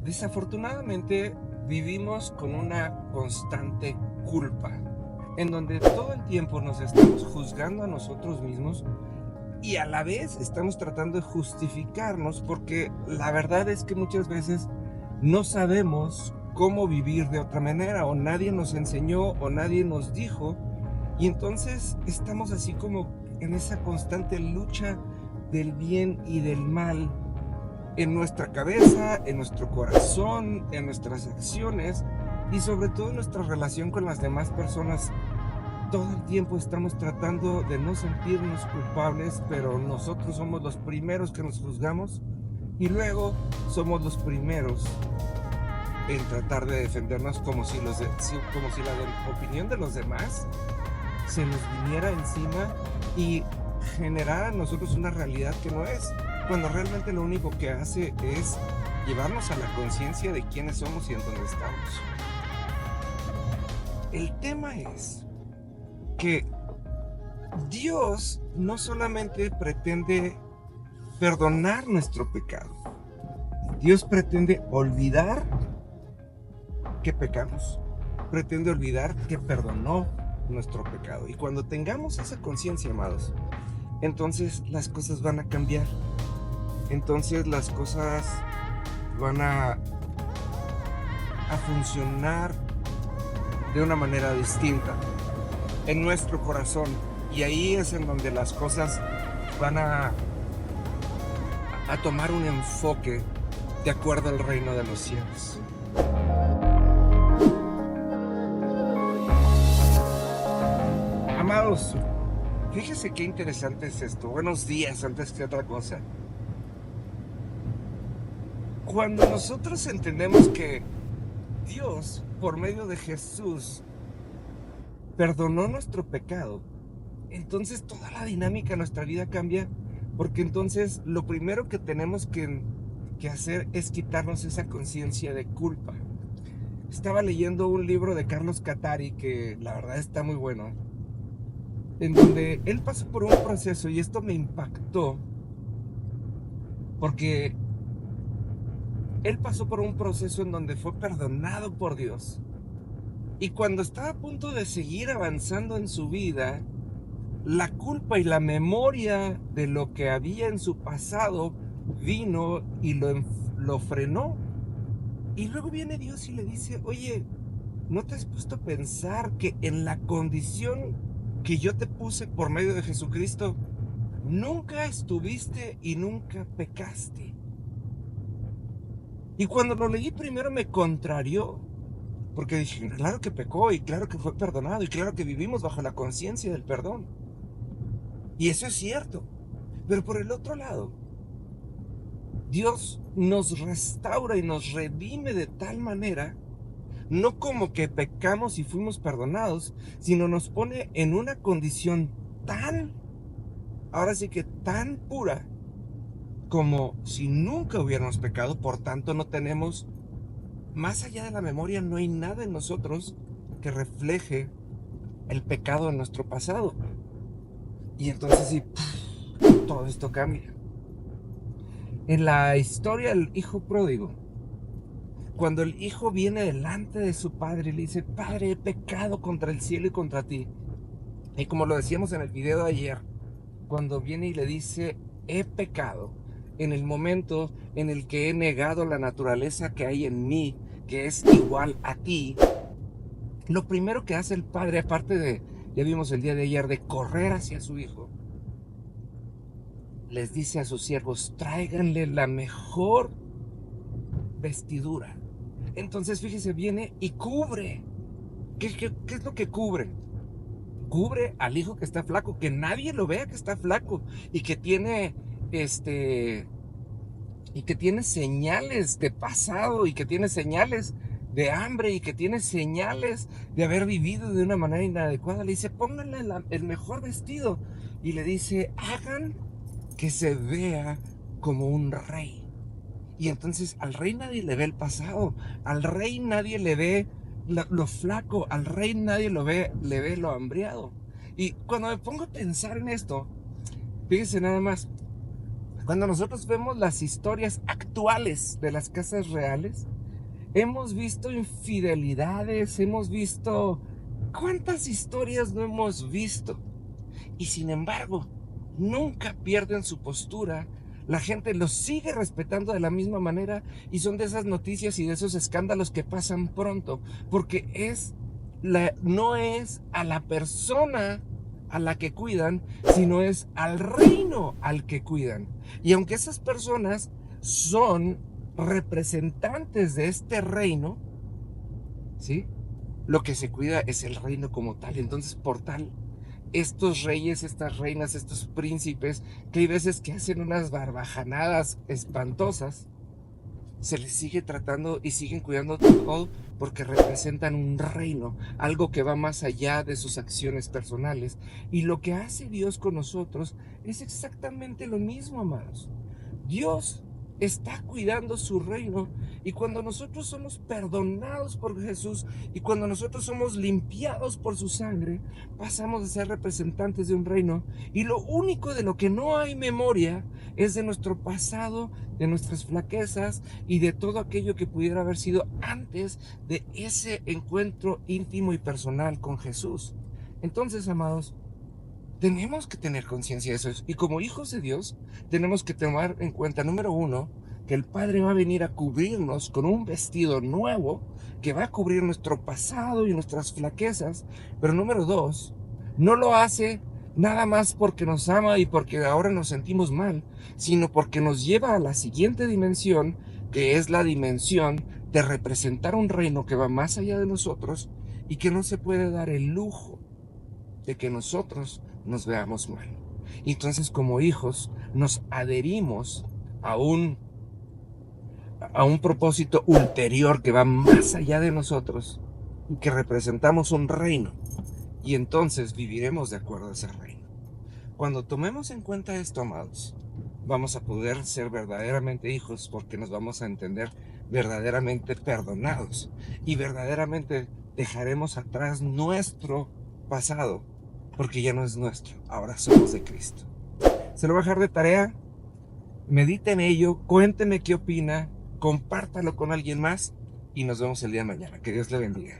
Desafortunadamente vivimos con una constante culpa, en donde todo el tiempo nos estamos juzgando a nosotros mismos y a la vez estamos tratando de justificarnos porque la verdad es que muchas veces no sabemos cómo vivir de otra manera o nadie nos enseñó o nadie nos dijo y entonces estamos así como en esa constante lucha del bien y del mal en nuestra cabeza, en nuestro corazón, en nuestras acciones y sobre todo en nuestra relación con las demás personas. Todo el tiempo estamos tratando de no sentirnos culpables, pero nosotros somos los primeros que nos juzgamos y luego somos los primeros en tratar de defendernos como si la opinión de los demás se nos viniera encima y generar a nosotros una realidad que no es, cuando realmente lo único que hace es llevarnos a la conciencia de quiénes somos y en dónde estamos. El tema es que Dios no solamente pretende perdonar nuestro pecado, Dios pretende olvidar que pecamos, pretende olvidar que perdonó nuestro pecado. Y cuando tengamos esa conciencia, amados, entonces las cosas van a cambiar. Entonces las cosas van a funcionar de una manera distinta en nuestro corazón. Y ahí es en donde las cosas van a tomar un enfoque de acuerdo al reino de los cielos. Amados, fíjese qué interesante es esto. Buenos días antes que otra cosa. Cuando nosotros entendemos que Dios, por medio de Jesús, perdonó nuestro pecado, entonces toda la dinámica de nuestra vida cambia, porque entonces lo primero que tenemos que hacer es quitarnos esa conciencia de culpa. Estaba leyendo un libro de Carlos Catari que la verdad está muy bueno, en donde él pasó por un proceso y esto me impactó, porque él pasó por un proceso en donde fue perdonado por Dios. Y cuando estaba a punto de seguir avanzando en su vida, la culpa y la memoria de lo que había en su pasado vino y lo frenó. Y luego viene Dios y le dice, oye, ¿no te has puesto a pensar que en la condición que yo te puse por medio de Jesucristo, nunca estuviste y nunca pecaste? Y cuando lo leí primero me contrarió, porque dije, claro que pecó y claro que fue perdonado y claro que vivimos bajo la conciencia del perdón. Y eso es cierto. Pero por el otro lado, Dios nos restaura y nos redime de tal manera, no como que pecamos y fuimos perdonados, sino nos pone en una condición tan, ahora sí que tan pura, como si nunca hubiéramos pecado. Por tanto, no tenemos, más allá de la memoria, no hay nada en nosotros que refleje el pecado en nuestro pasado. Y entonces sí, todo esto cambia. En la historia del hijo pródigo, cuando el hijo viene delante de su padre y le dice, Padre, he pecado contra el cielo y contra ti. Y como lo decíamos en el video de ayer, cuando viene y le dice, he pecado, en el momento en el que he negado la naturaleza que hay en mí, que es igual a ti, lo primero que hace el padre, aparte de, ya vimos el día de ayer, de correr hacia su hijo, les dice a sus siervos, tráiganle la mejor vestidura. Entonces, fíjese, viene y cubre. ¿Qué es lo que cubre? Cubre al hijo que está flaco, que nadie lo vea que está flaco y que tiene y que tiene señales de pasado y que tiene señales de hambre y que tiene señales de haber vivido de una manera inadecuada. Le dice, pónganle el mejor vestido y le dice, hagan que se vea como un rey. Y entonces al rey nadie le ve el pasado, al rey nadie le ve lo flaco, al rey nadie le ve lo hambriado. Y cuando me pongo a pensar en esto, fíjense nada más, Cuando nosotros vemos las historias actuales de las casas reales, hemos visto infidelidades, hemos visto... ¿Cuántas historias no hemos visto? Y sin embargo, nunca pierden su postura. La gente los sigue respetando de la misma manera y son de esas noticias y de esos escándalos que pasan pronto, porque no es a la persona a la que cuidan, sino es al reino al que cuidan. Y aunque esas personas son representantes de este reino, ¿sí? Lo que se cuida es el reino como tal. Entonces, por tal, estos reyes, estas reinas, estos príncipes, que hay veces que hacen unas barbajanadas espantosas, se les sigue tratando y siguen cuidando todo porque representan un reino, algo que va más allá de sus acciones personales. Y lo que hace Dios con nosotros es exactamente lo mismo, amados. Dios está cuidando su reino, y cuando nosotros somos perdonados por Jesús y cuando nosotros somos limpiados por su sangre, pasamos de ser representantes de un reino, y lo único de lo que no hay memoria es de nuestro pasado, de nuestras flaquezas y de todo aquello que pudiera haber sido antes de ese encuentro íntimo y personal con Jesús. Entonces, amados, tenemos que tener conciencia de eso. Y como hijos de Dios, tenemos que tomar en cuenta, número uno, que el Padre va a venir a cubrirnos con un vestido nuevo que va a cubrir nuestro pasado y nuestras flaquezas. Pero número dos, no lo hace nada más porque nos ama y porque ahora nos sentimos mal, sino porque nos lleva a la siguiente dimensión, que es la dimensión de representar un reino que va más allá de nosotros y que no se puede dar el lujo de que nosotros nos veamos mal. Y entonces, como hijos, nos adherimos a un propósito ulterior que va más allá de nosotros y que representamos un reino, y entonces viviremos de acuerdo a ese reino. Cuando tomemos en cuenta esto, amados, vamos a poder ser verdaderamente hijos, porque nos vamos a entender verdaderamente perdonados y verdaderamente dejaremos atrás nuestro pasado, porque ya no es nuestro, ahora somos de Cristo. Se lo voy a dejar de tarea, medite en ello, cuénteme qué opina, compártalo con alguien más y nos vemos el día de mañana. Que Dios le bendiga.